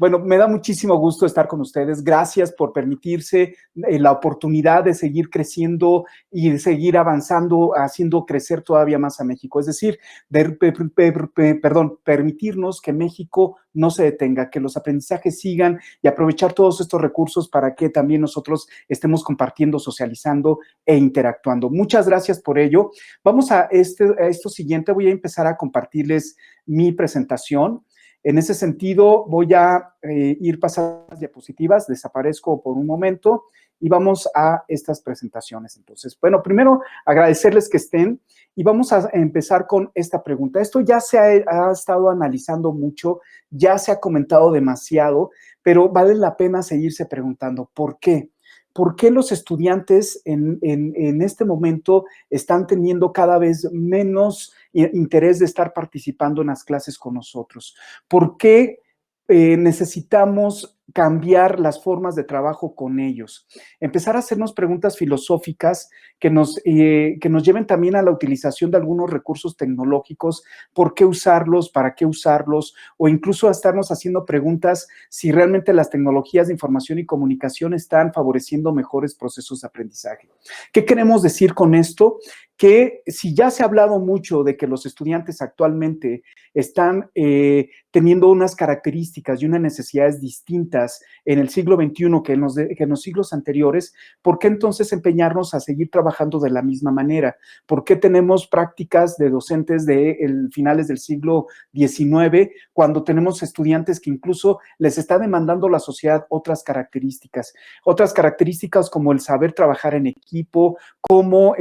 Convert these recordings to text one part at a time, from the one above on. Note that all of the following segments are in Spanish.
Bueno, me da muchísimo gusto estar con ustedes. Gracias por permitirse la oportunidad de seguir creciendo y de seguir avanzando, haciendo crecer todavía más a México. Es decir, permitirnos que México no se detenga, que los aprendizajes sigan y aprovechar todos estos recursos para que también nosotros estemos compartiendo, socializando e interactuando. Muchas gracias por ello. Vamos a esto siguiente. Voy a empezar a compartirles mi presentación. En ese sentido, voy a ir pasando las diapositivas, desaparezco por un momento y vamos a estas presentaciones. Entonces, bueno, primero agradecerles que estén y vamos a empezar con esta pregunta. Esto ya se ha estado analizando mucho, ya se ha comentado demasiado, pero vale la pena seguirse preguntando, ¿por qué? ¿Por qué los estudiantes en este momento están teniendo cada vez menos interés de estar participando en las clases con nosotros? ¿Por qué necesitamos cambiar las formas de trabajo con ellos? Empezar a hacernos preguntas filosóficas que nos lleven también a la utilización de algunos recursos tecnológicos, por qué usarlos, para qué usarlos, o incluso a estarnos haciendo preguntas si realmente las tecnologías de información y comunicación están favoreciendo mejores procesos de aprendizaje. ¿Qué queremos decir con esto? Que si ya se ha hablado mucho de que los estudiantes actualmente están teniendo unas características y unas necesidades distintas en el siglo XXI que en los siglos anteriores, ¿por qué entonces empeñarnos a seguir trabajando de la misma manera? ¿Por qué tenemos prácticas de docentes de finales del siglo XIX cuando tenemos estudiantes que incluso les está demandando la sociedad otras características? Otras características como el saber trabajar en equipo, como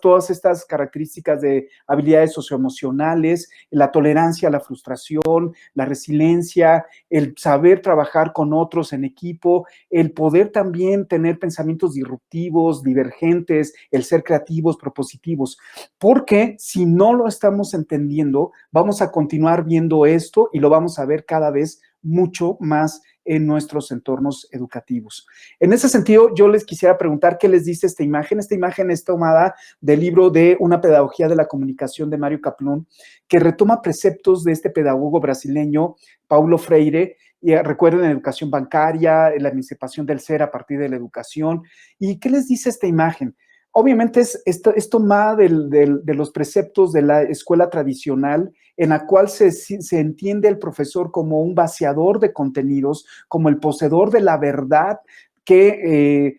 todas estas características de habilidades socioemocionales, la tolerancia a la frustración, la resiliencia, el saber trabajar con otros en equipo, el poder también tener pensamientos disruptivos, divergentes, el ser creativos, propositivos. Porque si no lo estamos entendiendo, vamos a continuar viendo esto y lo vamos a ver cada vez mucho más en nuestros entornos educativos. En ese sentido, yo les quisiera preguntar qué les dice esta imagen. Esta imagen es tomada del libro de Una pedagogía de la comunicación de Mário Kaplun, que retoma preceptos de este pedagogo brasileño, Paulo Freire, y recuerden, educación bancaria, la emancipación del ser a partir de la educación. ¿Y qué les dice esta imagen? Obviamente es tomada de los preceptos de la escuela tradicional, en la cual se entiende al profesor como un vaciador de contenidos, como el poseedor de la verdad, que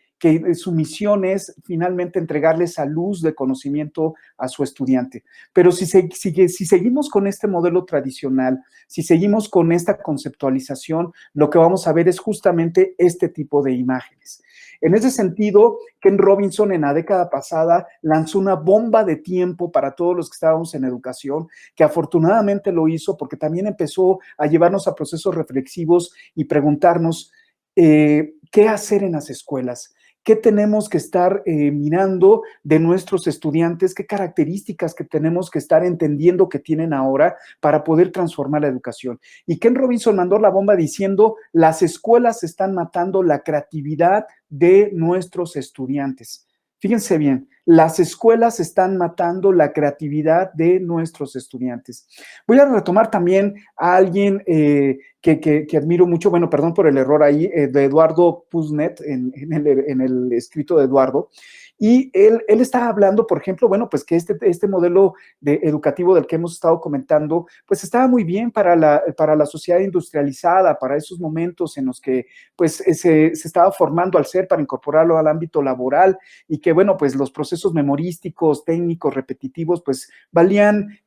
su misión es finalmente entregarle esa luz de conocimiento a su estudiante. Pero si seguimos con este modelo tradicional, si seguimos con esta conceptualización, lo que vamos a ver es justamente este tipo de imágenes. En ese sentido, Ken Robinson en la década pasada lanzó una bomba de tiempo para todos los que estábamos en educación, que afortunadamente lo hizo porque también empezó a llevarnos a procesos reflexivos y preguntarnos qué hacer en las escuelas. ¿Qué tenemos que estar mirando de nuestros estudiantes? ¿Qué características que tenemos que estar entendiendo que tienen ahora para poder transformar la educación? Y Ken Robinson mandó la bomba diciendo, las escuelas están matando la creatividad de nuestros estudiantes. Fíjense bien, las escuelas están matando la creatividad de nuestros estudiantes. Voy a retomar también a alguien que admiro mucho, bueno, perdón por el error ahí, de Eduardo Puznet, en el escrito de Eduardo, y él está hablando, por ejemplo, bueno, pues que este modelo educativo del que hemos estado comentando, pues estaba muy bien para la sociedad industrializada, para esos momentos en los que pues se estaba formando al ser para incorporarlo al ámbito laboral y que, bueno, pues los procesos memorísticos, técnicos, repetitivos, pues valían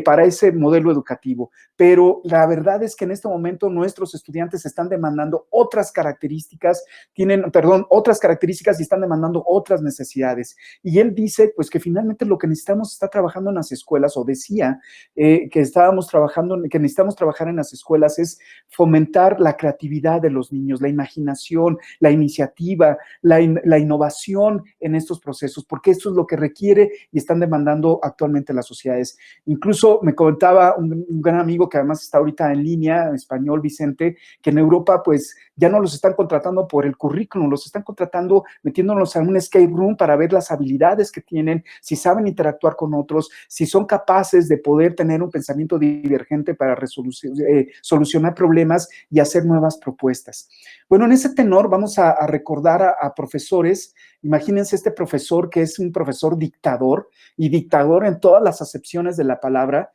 para ese modelo educativo. Pero la verdad es que en este momento nuestros estudiantes están demandando otras características, otras características y están demandando otras necesidades. Y él dice, pues que finalmente lo que necesitamos está trabajando en las escuelas, o decía que necesitamos trabajar en las escuelas es fomentar la creatividad de los niños, la imaginación, la iniciativa, la innovación en estos procesos, porque esto es lo que requiere y están demandando actualmente las sociedades. Incluso me comentaba un gran amigo que además está ahorita en línea, en español, Vicente, que en Europa pues ya no los están contratando por el currículum, los están contratando metiéndolos en un escape room para ver las habilidades que tienen, si saben interactuar con otros, si son capaces de poder tener un pensamiento divergente para solucionar problemas y hacer nuevas propuestas. Bueno, en ese tenor vamos a recordar a profesores. Imagínense este profesor que es un profesor dictador y dictador en todas las acepciones de la palabra,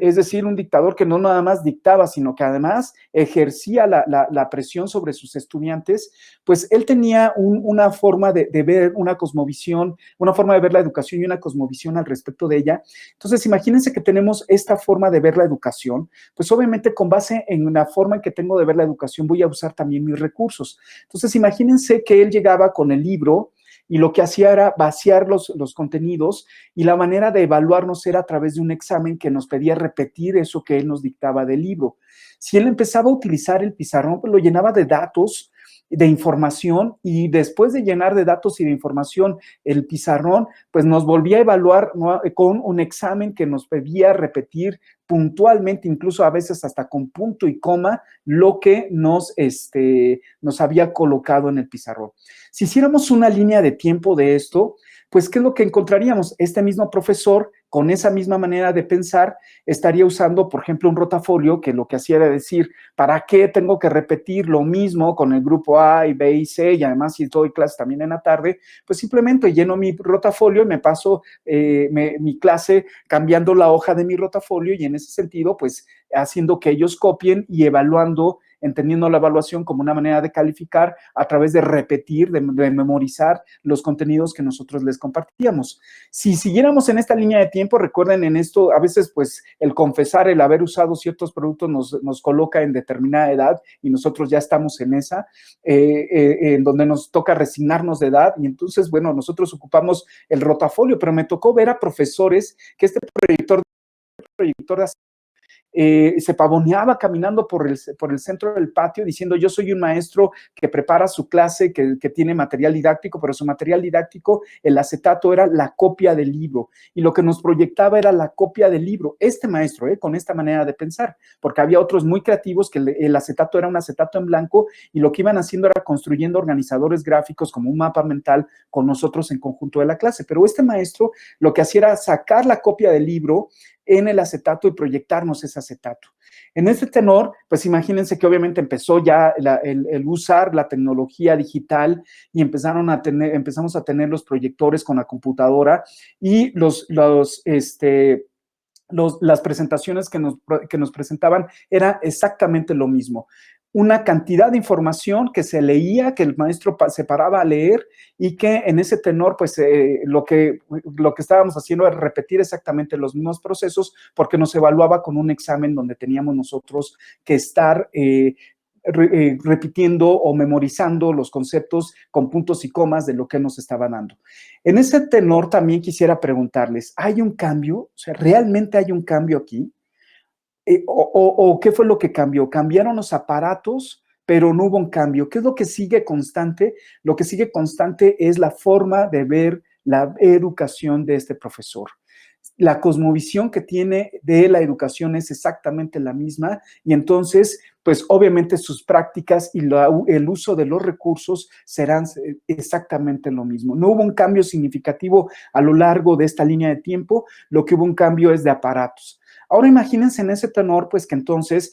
es decir, un dictador que no nada más dictaba, sino que además ejercía la presión sobre sus estudiantes. Pues él tenía una forma de ver una cosmovisión, una forma de ver la educación y una cosmovisión al respecto de ella. Entonces, imagínense que tenemos esta forma de ver la educación, pues obviamente con base en la forma en que tengo de ver la educación voy a usar también mis recursos. Entonces, imagínense que él llegaba con el libro y lo que hacía era vaciar los contenidos y la manera de evaluarnos era a través de un examen que nos pedía repetir eso que él nos dictaba del libro. Si él empezaba a utilizar el pizarrón, pues lo llenaba de datos, de información, y después de llenar de datos y de información el pizarrón, pues nos volvía a evaluar, ¿no?, con un examen que nos pedía repetir puntualmente, incluso a veces hasta con punto y coma, lo que nos había colocado en el pizarrón. Si hiciéramos una línea de tiempo de esto, pues, ¿qué es lo que encontraríamos? Este mismo profesor, con esa misma manera de pensar, estaría usando, por ejemplo, un rotafolio que lo que hacía era decir, ¿para qué tengo que repetir lo mismo con el grupo A y B y C? Y además, si doy clase también en la tarde, pues simplemente lleno mi rotafolio y me paso mi clase cambiando la hoja de mi rotafolio y en ese sentido, pues haciendo que ellos copien y evaluando, entendiendo la evaluación como una manera de calificar a través de repetir, de memorizar los contenidos que nosotros les compartíamos. Si siguiéramos en esta línea de tiempo, recuerden en esto, a veces pues el confesar, el haber usado ciertos productos nos coloca en determinada edad y nosotros ya estamos en esa, en donde nos toca resignarnos de edad y entonces, bueno, nosotros ocupamos el rotafolio, pero me tocó ver a profesores que este proyector se pavoneaba caminando por el centro del patio diciendo yo soy un maestro que prepara su clase, que tiene material didáctico, pero su material didáctico, el acetato era la copia del libro y lo que nos proyectaba era la copia del libro. Este maestro, con esta manera de pensar, porque había otros muy creativos que el acetato era un acetato en blanco y lo que iban haciendo era construyendo organizadores gráficos como un mapa mental con nosotros en conjunto de la clase, pero este maestro lo que hacía era sacar la copia del libro en el acetato y proyectarnos ese acetato. En este tenor, pues imagínense que obviamente empezó ya el usar la tecnología digital y empezamos a tener los proyectores con la computadora y las presentaciones que nos presentaban era exactamente lo mismo. Una cantidad de información que se leía, que el maestro se paraba a leer y que en ese tenor, pues lo que estábamos haciendo era repetir exactamente los mismos procesos porque nos evaluaba con un examen donde teníamos nosotros que estar repitiendo o memorizando los conceptos con puntos y comas de lo que nos estaba dando. En ese tenor también quisiera preguntarles, ¿hay un cambio? O sea, ¿realmente hay un cambio aquí? ¿O qué fue lo que cambió? Cambiaron los aparatos, pero no hubo un cambio. ¿Qué es lo que sigue constante? Lo que sigue constante es la forma de ver la educación de este profesor. La cosmovisión que tiene de la educación es exactamente la misma y entonces, pues obviamente sus prácticas y el uso de los recursos serán exactamente lo mismo. No hubo un cambio significativo a lo largo de esta línea de tiempo, lo que hubo un cambio es de aparatos. Ahora imagínense en ese tenor, pues que entonces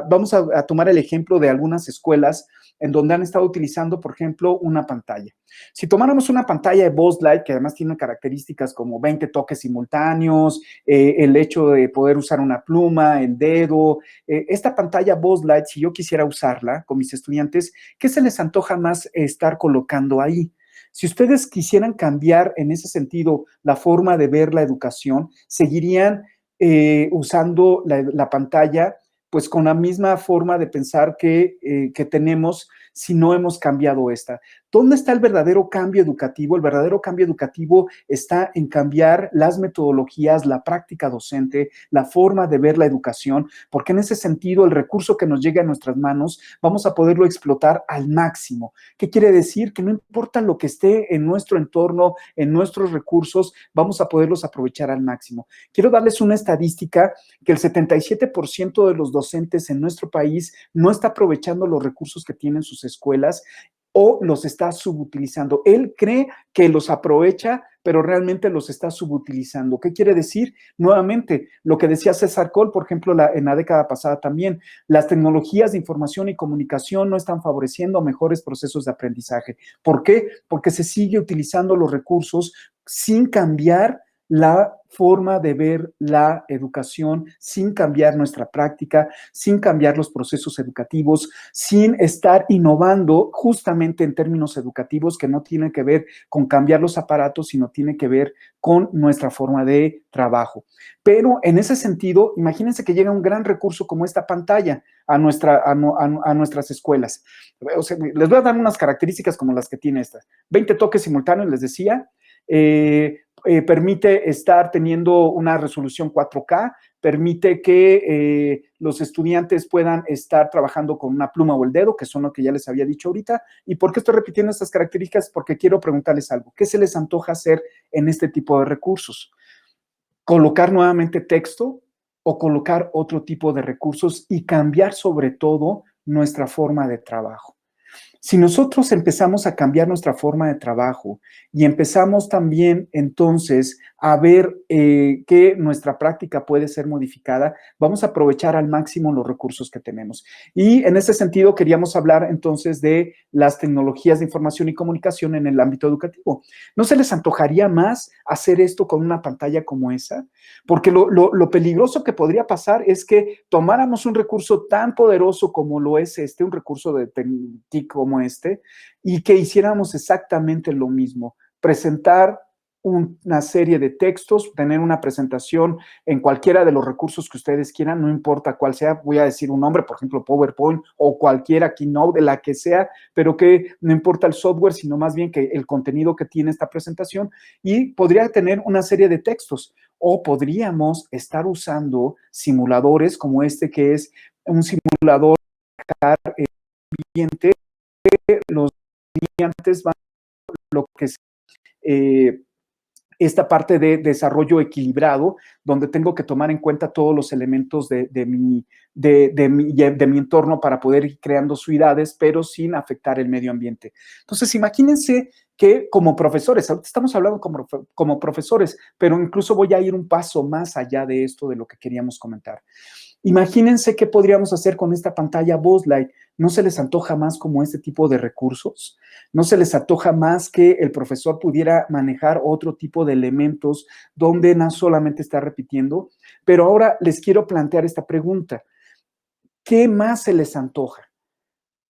vamos a tomar el ejemplo de algunas escuelas en donde han estado utilizando, por ejemplo, una pantalla. Si tomáramos una pantalla de Boss Light, que además tiene características como 20 toques simultáneos, el hecho de poder usar una pluma, el dedo, esta pantalla Boss Light, si yo quisiera usarla con mis estudiantes, ¿qué se les antoja más estar colocando ahí? Si ustedes quisieran cambiar en ese sentido la forma de ver la educación, seguirían usando la pantalla, pues con la misma forma de pensar que tenemos si no hemos cambiado esta. ¿Dónde está el verdadero cambio educativo? El verdadero cambio educativo está en cambiar las metodologías, la práctica docente, la forma de ver la educación, porque en ese sentido el recurso que nos llegue a nuestras manos vamos a poderlo explotar al máximo. ¿Qué quiere decir? Que no importa lo que esté en nuestro entorno, en nuestros recursos, vamos a poderlos aprovechar al máximo. Quiero darles una estadística que el 77% de los docentes en nuestro país no está aprovechando los recursos que tienen sus escuelas o los está subutilizando. Él cree que los aprovecha, pero realmente los está subutilizando. ¿Qué quiere decir? Nuevamente, lo que decía César Cole, por ejemplo, en la década pasada también, las tecnologías de información y comunicación no están favoreciendo mejores procesos de aprendizaje. ¿Por qué? Porque se sigue utilizando los recursos sin cambiar la forma de ver la educación, sin cambiar nuestra práctica, sin cambiar los procesos educativos, sin estar innovando justamente en términos educativos que no tienen que ver con cambiar los aparatos, sino tiene que ver con nuestra forma de trabajo. Pero en ese sentido, imagínense que llega un gran recurso como esta pantalla a nuestras escuelas. O sea, les voy a dar unas características como las que tiene esta. 20 toques simultáneos, les decía. Permite estar teniendo una resolución 4K, permite que los estudiantes puedan estar trabajando con una pluma o el dedo, que son lo que ya les había dicho ahorita. ¿Y por qué estoy repitiendo estas características? Porque quiero preguntarles algo. ¿Qué se les antoja hacer en este tipo de recursos? ¿Colocar nuevamente texto o colocar otro tipo de recursos y cambiar sobre todo nuestra forma de trabajo? Si nosotros empezamos a cambiar nuestra forma de trabajo y empezamos también entonces a ver que nuestra práctica puede ser modificada, vamos a aprovechar al máximo los recursos que tenemos. Y en ese sentido queríamos hablar entonces de las tecnologías de información y comunicación en el ámbito educativo. ¿No se les antojaría más hacer esto con una pantalla como esa? Porque lo peligroso que podría pasar es que tomáramos un recurso tan poderoso como lo es un recurso de TIC como este, y que hiciéramos exactamente lo mismo, presentar una serie de textos, tener una presentación en cualquiera de los recursos que ustedes quieran, no importa cuál sea, voy a decir un nombre, por ejemplo, PowerPoint o cualquiera Keynote, de la que sea, pero que no importa el software, sino más bien que el contenido que tiene esta presentación, y podría tener una serie de textos, o podríamos estar usando simuladores como este, que es un simulador ambiente. Los estudiantes van a lo que es esta parte de desarrollo equilibrado, donde tengo que tomar en cuenta todos los elementos de mi entorno para poder ir creando ciudades, pero sin afectar el medio ambiente. Entonces, imagínense que como profesores, ahorita estamos hablando como profesores, pero incluso voy a ir un paso más allá de esto, de lo que queríamos comentar. Imagínense qué podríamos hacer con esta pantalla Buzzlight. ¿No se les antoja más como este tipo de recursos? ¿No se les antoja más que el profesor pudiera manejar otro tipo de elementos donde no solamente está repitiendo? Pero ahora les quiero plantear esta pregunta. ¿Qué más se les antoja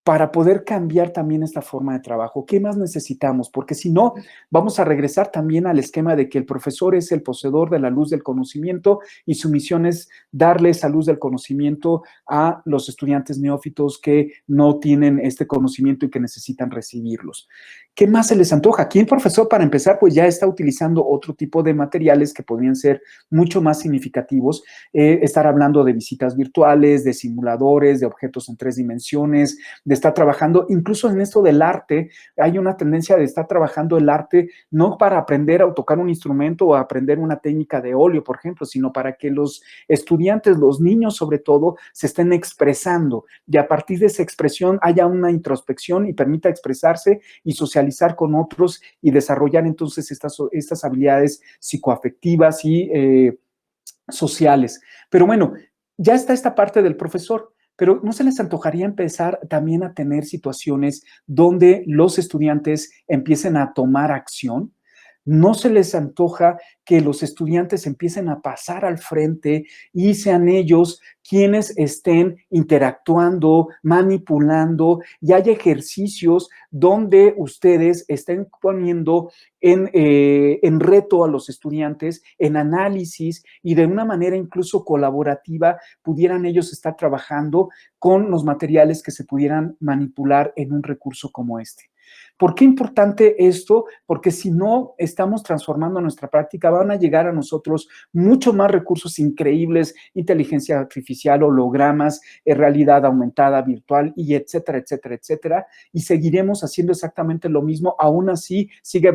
para poder cambiar también esta forma de trabajo? ¿Qué más necesitamos? Porque si no, vamos a regresar también al esquema de que el profesor es el poseedor de la luz del conocimiento y su misión es darle esa luz del conocimiento a los estudiantes neófitos que no tienen este conocimiento y que necesitan recibirlos. ¿Qué más se les antoja? Aquí el profesor, para empezar, pues ya está utilizando otro tipo de materiales que podrían ser mucho más significativos. Estar hablando de visitas virtuales, de simuladores, de objetos en 3 dimensiones, de estar trabajando, incluso en esto del arte, hay una tendencia de estar trabajando el arte no para aprender a tocar un instrumento o a aprender una técnica de óleo, por ejemplo, sino para que los estudiantes, los niños sobre todo, se estén expresando y a partir de esa expresión haya una introspección y permita expresarse y socializar con otros y desarrollar entonces estas habilidades psicoafectivas y sociales. Pero bueno, ya está esta parte del profesor. Pero ¿no se les antojaría empezar también a tener situaciones donde los estudiantes empiecen a tomar acción? ¿No se les antoja que los estudiantes empiecen a pasar al frente y sean ellos quienes estén interactuando, manipulando y haya ejercicios donde ustedes estén poniendo en reto a los estudiantes, en análisis y de una manera incluso colaborativa pudieran ellos estar trabajando con los materiales que se pudieran manipular en un recurso como este? ¿Por qué importante esto? Porque si no estamos transformando nuestra práctica, van a llegar a nosotros mucho más recursos increíbles, inteligencia artificial, hologramas, realidad aumentada, virtual, y etcétera, etcétera, etcétera, y seguiremos haciendo exactamente lo mismo. Aún así, sigue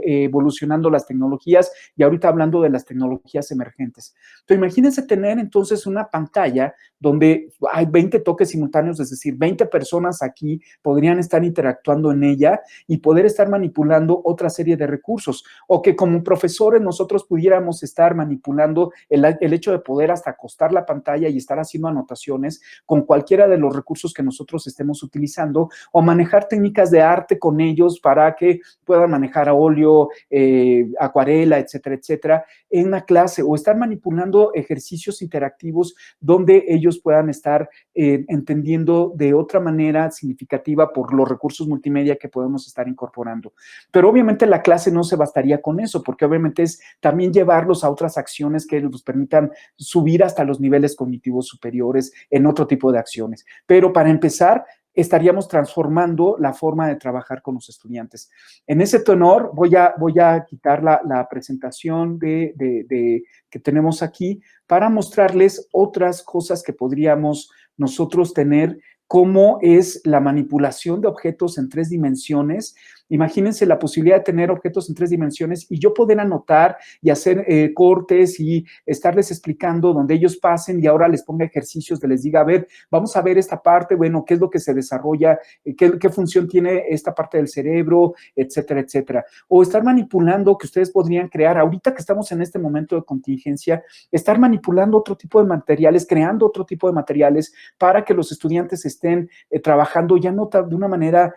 evolucionando las tecnologías, y ahorita hablando de las tecnologías emergentes. Entonces, imagínense tener entonces una pantalla donde hay 20 toques simultáneos, es decir, 20 personas aquí podrían estar interactuando en ella y poder estar manipulando otra serie de recursos, o que como profesores nosotros pudiéramos estar manipulando el hecho de poder hasta acostar la pantalla y estar haciendo anotaciones con cualquiera de los recursos que nosotros estemos utilizando, o manejar técnicas de arte con ellos para que puedan manejar a óleo, acuarela, etcétera, etcétera, en una clase, o estar manipulando ejercicios interactivos donde ellos puedan estar entendiendo de otra manera significativa por los recursos multimedia que podemos estar incorporando. Pero obviamente la clase no se bastaría con eso, porque obviamente es también llevarlos a otras acciones que nos permitan subir hasta los niveles cognitivos superiores en otro tipo de acciones. Pero para empezar, estaríamos transformando la forma de trabajar con los estudiantes. En ese tenor, voy a quitar la presentación que tenemos aquí para mostrarles otras cosas que podríamos nosotros tener, cómo es la manipulación de objetos en 3 dimensiones. Imagínense la posibilidad de tener objetos en 3 dimensiones y yo poder anotar y hacer cortes y estarles explicando donde ellos pasen, y ahora les ponga ejercicios de les diga, a ver, vamos a ver esta parte, bueno, qué es lo que se desarrolla, qué función tiene esta parte del cerebro, etcétera, etcétera. O estar manipulando, que ustedes podrían crear, ahorita que estamos en este momento de contingencia, estar manipulando otro tipo de materiales, creando otro tipo de materiales para que los estudiantes estén trabajando ya no de una manera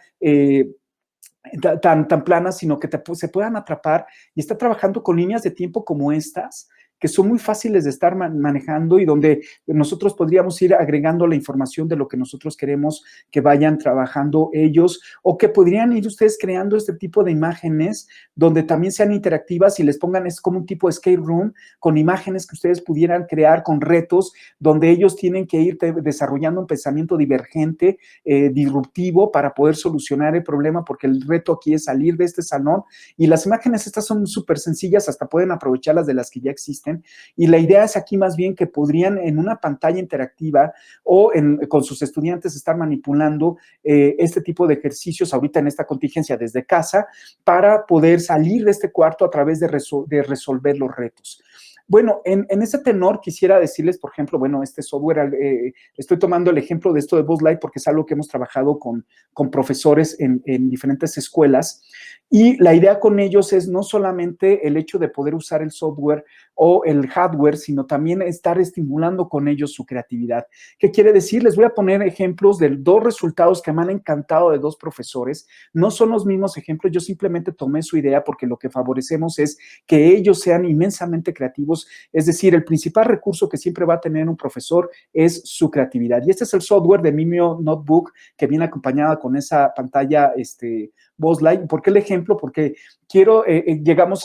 tan plana, sino que se puedan atrapar y estar trabajando con líneas de tiempo como estas, que son muy fáciles de estar manejando y donde nosotros podríamos ir agregando la información de lo que nosotros queremos que vayan trabajando ellos, o que podrían ir ustedes creando este tipo de imágenes donde también sean interactivas y les pongan, es como un tipo de escape room con imágenes que ustedes pudieran crear con retos donde ellos tienen que ir desarrollando un pensamiento divergente, disruptivo, para poder solucionar el problema, porque el reto aquí es salir de este salón, y las imágenes estas son súper sencillas, hasta pueden aprovecharlas de las que ya existen. Y la idea es aquí más bien que podrían en una pantalla interactiva o con sus estudiantes estar manipulando este tipo de ejercicios ahorita en esta contingencia desde casa, para poder salir de este cuarto a través de resolver los retos. Bueno, en ese tenor quisiera decirles, por ejemplo, bueno, este software, estoy tomando el ejemplo de esto de Buzzlight porque es algo que hemos trabajado con profesores en diferentes escuelas, y la idea con ellos es no solamente el hecho de poder usar el software o el hardware, sino también estar estimulando con ellos su creatividad. ¿Qué quiere decir? Les voy a poner ejemplos de 2 resultados que me han encantado de 2 profesores. No son los mismos ejemplos, yo simplemente tomé su idea porque lo que favorecemos es que ellos sean inmensamente creativos. Es decir, el principal recurso que siempre va a tener un profesor es su creatividad. Y este es el software de Mimio Notebook, que viene acompañada con esa pantalla Buzzlight. ¿Por qué el ejemplo? Porque llegamos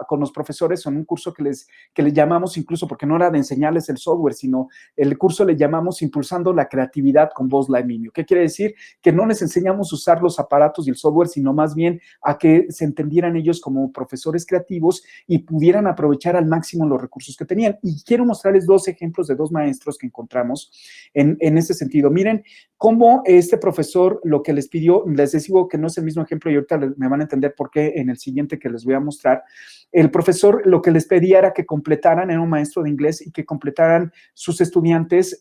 con los profesores en un curso que les llamamos, incluso porque no era de enseñarles el software, sino el curso le llamamos Impulsando la Creatividad con Buzzlight Mimio. ¿Qué quiere decir? Que no les enseñamos a usar los aparatos y el software, sino más bien a que se entendieran ellos como profesores creativos y pudieran aprovechar al máximo los recursos que tenían. Y quiero mostrarles 2 ejemplos de 2 maestros que encontramos en ese sentido. Miren cómo este profesor lo que les pidió, les digo que no es el mismo ejemplo y ahorita me van a entender por qué en el siguiente que les voy a mostrar. El profesor lo que les pedía era que completaran, era un maestro de inglés, y que completaran sus estudiantes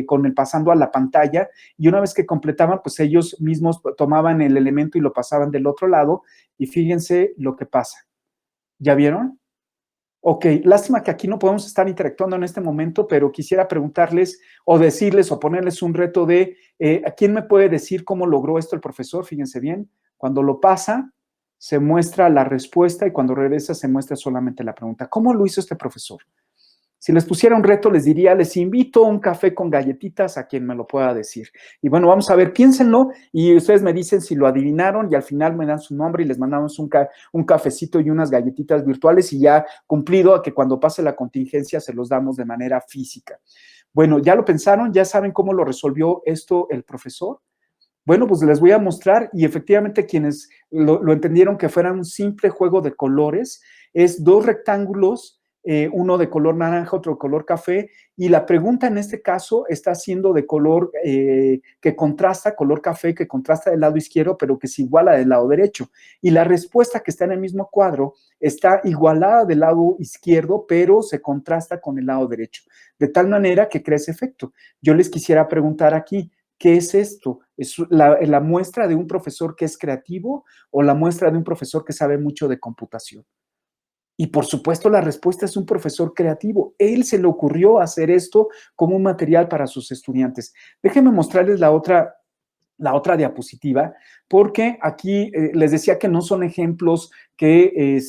con el pasando a la pantalla, y una vez que completaban, pues ellos mismos tomaban el elemento y lo pasaban del otro lado, y fíjense lo que pasa. ¿Ya vieron? Ok, lástima que aquí no podemos estar interactuando en este momento, pero quisiera preguntarles o decirles o ponerles un reto de ¿a quién me puede decir cómo logró esto el profesor? Fíjense bien, cuando lo pasa, se muestra la respuesta, y cuando regresa se muestra solamente la pregunta. ¿Cómo lo hizo este profesor? Si les pusiera un reto, les diría, les invito a un café con galletitas a quien me lo pueda decir. Y bueno, vamos a ver, piénsenlo y ustedes me dicen si lo adivinaron, y al final me dan su nombre y les mandamos un cafecito y unas galletitas virtuales, y ya cumplido a que cuando pase la contingencia se los damos de manera física. Bueno, ¿ya lo pensaron? ¿Ya saben cómo lo resolvió esto el profesor? Bueno, pues les voy a mostrar y efectivamente quienes lo entendieron que fuera un simple juego de colores, es dos rectángulos, uno de color naranja, otro de color café, y la pregunta en este caso está siendo de color que contrasta, color café, que contrasta del lado izquierdo, pero que se iguala del lado derecho. Y la respuesta que está en el mismo cuadro está igualada del lado izquierdo, pero se contrasta con el lado derecho, de tal manera que crea ese efecto. Yo les quisiera preguntar aquí, ¿qué es esto? ¿Es la muestra de un profesor que es creativo o la muestra de un profesor que sabe mucho de computación? Y por supuesto la respuesta es un profesor creativo. Él se le ocurrió hacer esto como un material para sus estudiantes. Déjenme mostrarles la otra diapositiva, porque aquí les decía que no son ejemplos que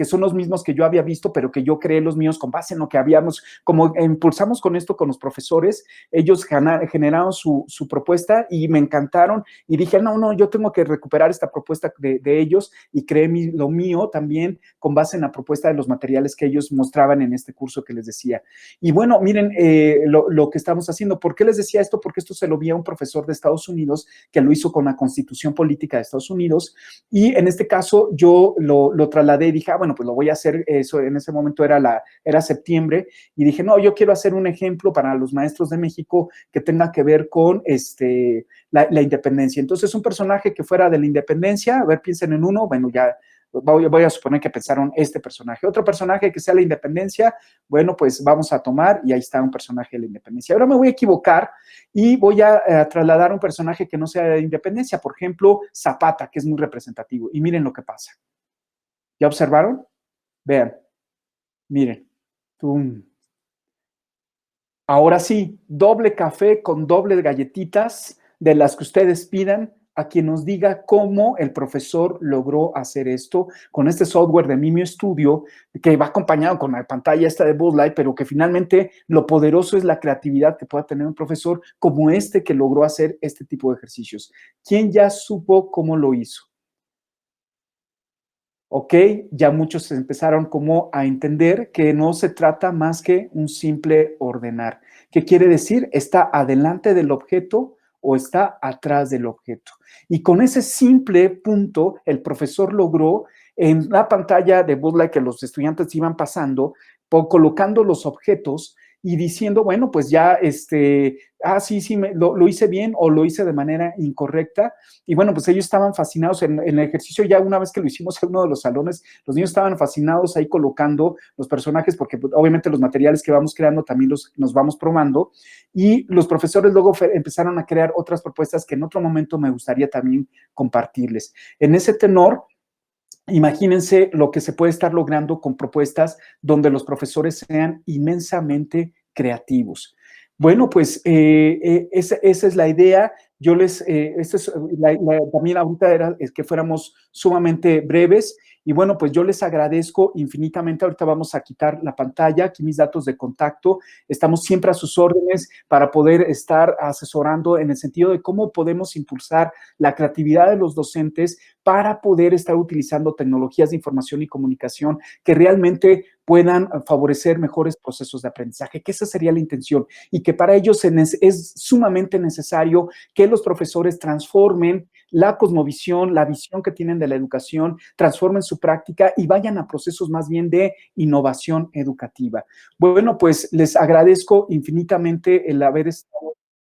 son los mismos que yo había visto, pero que yo creé los míos con base en lo que habíamos, como impulsamos con esto con los profesores, ellos generaron su propuesta y me encantaron y dije, no, no, yo tengo que recuperar esta propuesta de ellos y creé lo mío también con base en la propuesta de los materiales que ellos mostraban en este curso que les decía. Y bueno, miren lo que estamos haciendo. ¿Por qué les decía esto? Porque esto se lo vi a un profesor de Estados Unidos que lo hizo con la Constitución Política de Estados Unidos y en este caso yo lo trasladé y dije, bueno, pues lo voy a hacer, eso en ese momento era septiembre y dije, no, yo quiero hacer un ejemplo para los maestros de México que tenga que ver con la independencia. Entonces, un personaje que fuera de la independencia, a ver, piensen en uno, bueno, ya voy a suponer que pensaron este personaje. Otro personaje que sea la independencia, bueno, pues vamos a tomar y ahí está un personaje de la independencia. Ahora me voy a equivocar y voy a trasladar un personaje que no sea de la independencia, por ejemplo, Zapata, que es muy representativo. Y miren lo que pasa. ¿Ya observaron? Vean, miren. ¡Tum! Ahora sí, doble café con doble galletitas de las que ustedes pidan a quien nos diga cómo el profesor logró hacer esto con este software de Mimio Studio que va acompañado con la pantalla esta de Buzz Light, pero que finalmente lo poderoso es la creatividad que pueda tener un profesor como este que logró hacer este tipo de ejercicios. ¿Quién ya supo cómo lo hizo? ¿Ok? Ya muchos empezaron como a entender que no se trata más que un simple ordenar. ¿Qué quiere decir? ¿Está adelante del objeto o está atrás del objeto? Y con ese simple punto, el profesor logró en la pantalla de Buzz que los estudiantes iban pasando, colocando los objetos y diciendo, bueno, pues ya, sí, sí, lo hice bien o lo hice de manera incorrecta. Y bueno, pues ellos estaban fascinados en el ejercicio, ya una vez que lo hicimos en uno de los salones, los niños estaban fascinados ahí colocando los personajes, porque pues, obviamente los materiales que vamos creando también nos vamos probando, y los profesores luego empezaron a crear otras propuestas que en otro momento me gustaría también compartirles. En ese tenor, imagínense lo que se puede estar logrando con propuestas donde los profesores sean inmensamente creativos. Bueno, pues esa es la idea. Yo también ahorita es que fuéramos sumamente breves y bueno, pues yo les agradezco infinitamente. Ahorita vamos a quitar la pantalla, aquí mis datos de contacto. Estamos siempre a sus órdenes para poder estar asesorando en el sentido de cómo podemos impulsar la creatividad de los docentes para poder estar utilizando tecnologías de información y comunicación que realmente puedan favorecer mejores procesos de aprendizaje, que esa sería la intención y que para ellos es sumamente necesario que los profesores transformen la cosmovisión, la visión que tienen de la educación, transformen su práctica y vayan a procesos más bien de innovación educativa. Bueno, pues les agradezco infinitamente el haber estado